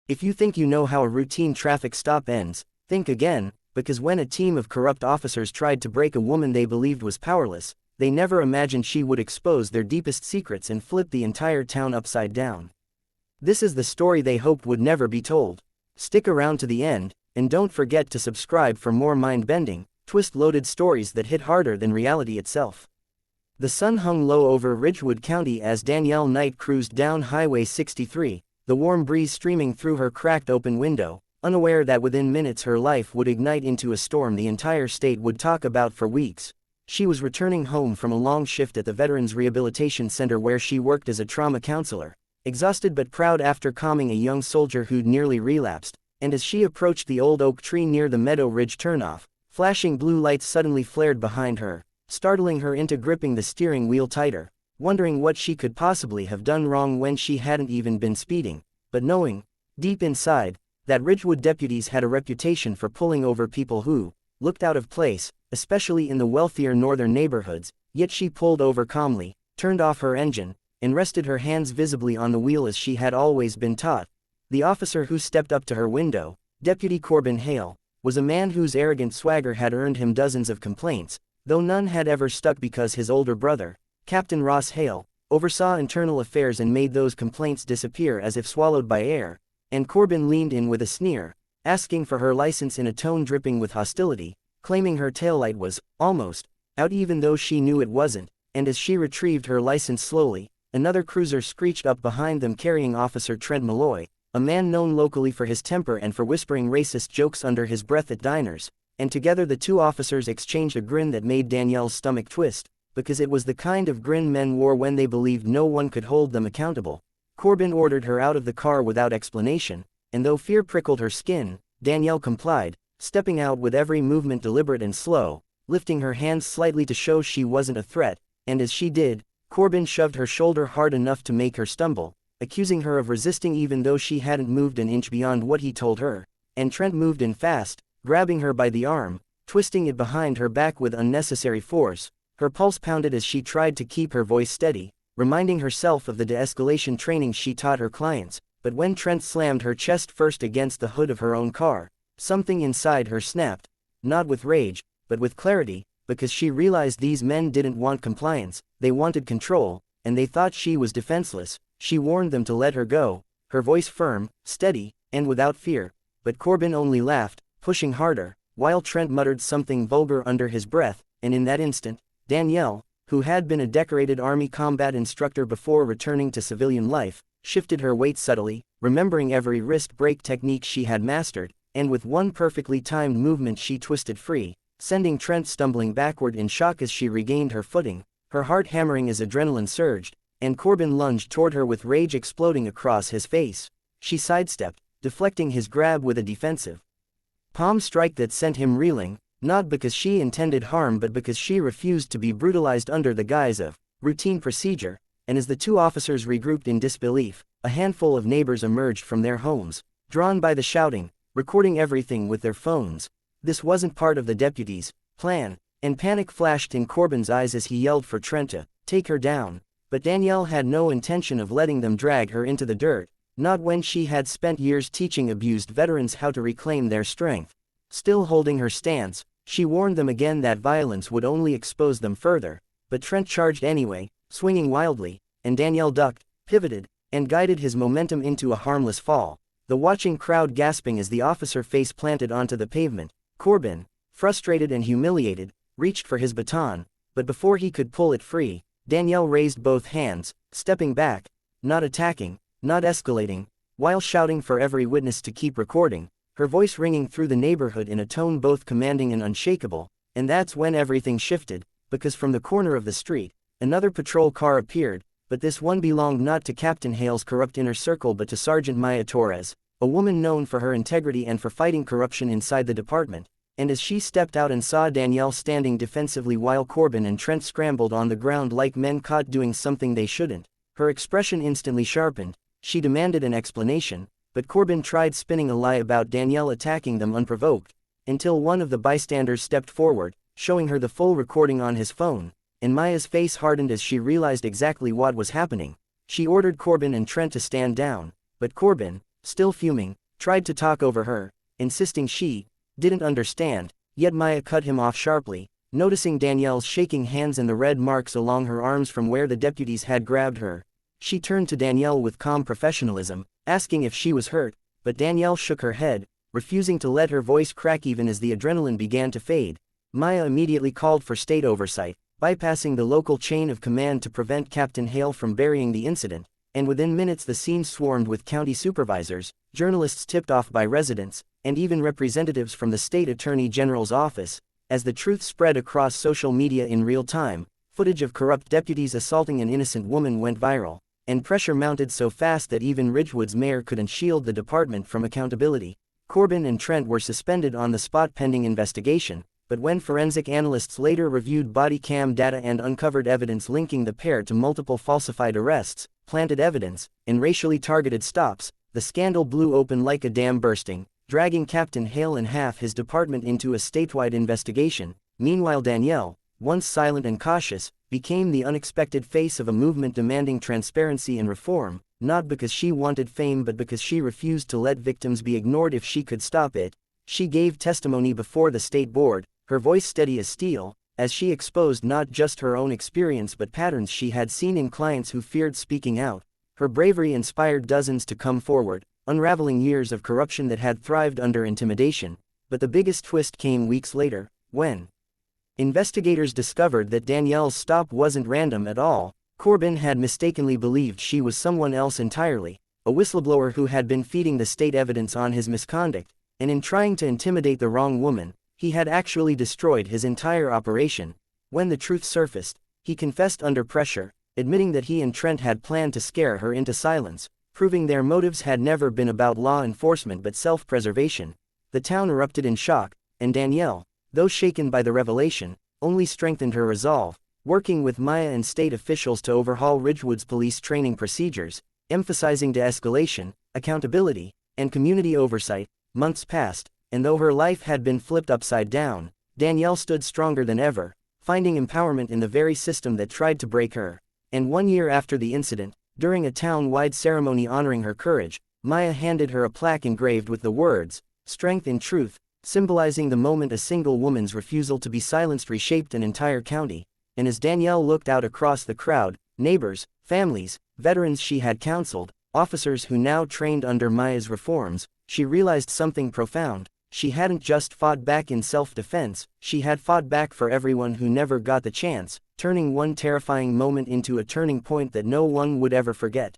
If you think you know how a routine traffic stop ends, think again, because when a team of corrupt officers tried to break a woman they believed was powerless, they never imagined she would expose their deepest secrets and flip the entire town upside down. This is the story they hoped would never be told. Stick around to the end, and don't forget to subscribe for more mind-bending, twist-loaded stories that hit harder than reality itself. The sun hung low over Ridgewood County as Danielle Knight cruised down Highway 63, the warm breeze streaming through her cracked open window, unaware that within minutes her life would ignite into a storm the entire state would talk about for weeks. She was returning home from a long shift at the Veterans Rehabilitation Center where she worked as a trauma counselor, exhausted but proud after calming a young soldier who'd nearly relapsed, and as she approached the old oak tree near the Meadow Ridge turnoff, flashing blue lights suddenly flared behind her, startling her into gripping the steering wheel tighter, wondering what she could possibly have done wrong when she hadn't even been speeding, but knowing, deep inside, that Ridgewood deputies had a reputation for pulling over people who looked out of place, especially in the wealthier northern neighborhoods. Yet she pulled over calmly, turned off her engine, and rested her hands visibly on the wheel as she had always been taught. The officer who stepped up to her window, Deputy Corbin Hale, was a man whose arrogant swagger had earned him dozens of complaints, though none had ever stuck because his older brother, Captain Ross Hale, oversaw internal affairs and made those complaints disappear as if swallowed by air, and Corbin leaned in with a sneer, asking for her license in a tone dripping with hostility, claiming her taillight was almost out even though she knew it wasn't, and as she retrieved her license slowly, another cruiser screeched up behind them carrying Officer Trent Malloy, a man known locally for his temper and for whispering racist jokes under his breath at diners, and together the two officers exchanged a grin that made Danielle's stomach twist, because it was the kind of grin men wore when they believed no one could hold them accountable. Corbin ordered her out of the car without explanation, and though fear prickled her skin, Danielle complied, stepping out with every movement deliberate and slow, lifting her hands slightly to show she wasn't a threat, and as she did, Corbin shoved her shoulder hard enough to make her stumble, accusing her of resisting even though she hadn't moved an inch beyond what he told her, and Trent moved in fast, grabbing her by the arm, twisting it behind her back with unnecessary force. Her pulse pounded as she tried to keep her voice steady, reminding herself of the de-escalation training she taught her clients, but when Trent slammed her chest first against the hood of her own car, something inside her snapped, not with rage, but with clarity, because she realized these men didn't want compliance, they wanted control, and they thought she was defenseless. She warned them to let her go, her voice firm, steady, and without fear, but Corbin only laughed, pushing harder, while Trent muttered something vulgar under his breath, and in that instant, Danielle, who had been a decorated Army combat instructor before returning to civilian life, shifted her weight subtly, remembering every wrist break technique she had mastered, and with one perfectly timed movement she twisted free, sending Trent stumbling backward in shock as she regained her footing, her heart hammering as adrenaline surged, and Corbin lunged toward her with rage exploding across his face. She sidestepped, deflecting his grab with a defensive palm strike that sent him reeling, not because she intended harm but because she refused to be brutalized under the guise of routine procedure, and as the two officers regrouped in disbelief, a handful of neighbors emerged from their homes, drawn by the shouting, recording everything with their phones. This wasn't part of the deputy's plan, and panic flashed in Corbin's eyes as he yelled for Trent to take her down, but Danielle had no intention of letting them drag her into the dirt, not when she had spent years teaching abused veterans how to reclaim their strength. Still holding her stance, she warned them again that violence would only expose them further, but Trent charged anyway, swinging wildly, and Danielle ducked, pivoted, and guided his momentum into a harmless fall, the watching crowd gasping as the officer face planted onto the pavement. Corbin, frustrated and humiliated, reached for his baton, but before he could pull it free, Danielle raised both hands, stepping back, not attacking, not escalating, while shouting for every witness to keep recording, her voice ringing through the neighborhood in a tone both commanding and unshakable. And that's when everything shifted, because from the corner of the street, another patrol car appeared, but this one belonged not to Captain Hale's corrupt inner circle but to Sergeant Maya Torres, a woman known for her integrity and for fighting corruption inside the department. And as she stepped out and saw Danielle standing defensively while Corbin and Trent scrambled on the ground like men caught doing something they shouldn't, her expression instantly sharpened. She demanded an explanation, but Corbin tried spinning a lie about Danielle attacking them unprovoked, until one of the bystanders stepped forward, showing her the full recording on his phone, and Maya's face hardened as she realized exactly what was happening. She ordered Corbin and Trent to stand down, but Corbin, still fuming, tried to talk over her, insisting she didn't understand, yet Maya cut him off sharply, noticing Danielle's shaking hands and the red marks along her arms from where the deputies had grabbed her. She turned to Danielle with calm professionalism, asking if she was hurt, but Danielle shook her head, refusing to let her voice crack even as the adrenaline began to fade. Maya immediately called for state oversight, bypassing the local chain of command to prevent Captain Hale from burying the incident, and within minutes the scene swarmed with county supervisors, journalists tipped off by residents, and even representatives from the state attorney general's office. As the truth spread across social media in real time, footage of corrupt deputies assaulting an innocent woman went viral, and pressure mounted so fast that even Ridgewood's mayor couldn't shield the department from accountability. Corbin and Trent were suspended on the spot pending investigation, but when forensic analysts later reviewed body cam data and uncovered evidence linking the pair to multiple falsified arrests, planted evidence, and racially targeted stops, the scandal blew open like a dam bursting, dragging Captain Hale and half his department into a statewide investigation. Meanwhile, Danielle, once silent and cautious, became the unexpected face of a movement demanding transparency and reform, not because she wanted fame but because she refused to let victims be ignored if she could stop it. She gave testimony before the state board, her voice steady as steel, as she exposed not just her own experience but patterns she had seen in clients who feared speaking out. Her bravery inspired dozens to come forward, unraveling years of corruption that had thrived under intimidation. But the biggest twist came weeks later, when investigators discovered that Danielle's stop wasn't random at all. Corbin had mistakenly believed she was someone else entirely, a whistleblower who had been feeding the state evidence on his misconduct, and in trying to intimidate the wrong woman, he had actually destroyed his entire operation. When the truth surfaced, he confessed under pressure, admitting that he and Trent had planned to scare her into silence, proving their motives had never been about law enforcement but self-preservation. The town erupted in shock, and Danielle, though shaken by the revelation, only strengthened her resolve, working with Maya and state officials to overhaul Ridgewood's police training procedures, emphasizing de-escalation, accountability, and community oversight. Months passed, and though her life had been flipped upside down, Danielle stood stronger than ever, finding empowerment in the very system that tried to break her. And 1 year after the incident, during a town-wide ceremony honoring her courage, Maya handed her a plaque engraved with the words, "Strength in Truth," symbolizing the moment a single woman's refusal to be silenced reshaped an entire county. And as Danielle looked out across the crowd, neighbors, families, veterans she had counseled, officers who now trained under Maya's reforms, she realized something profound. She hadn't just fought back in self-defense, she had fought back for everyone who never got the chance, turning one terrifying moment into a turning point that no one would ever forget.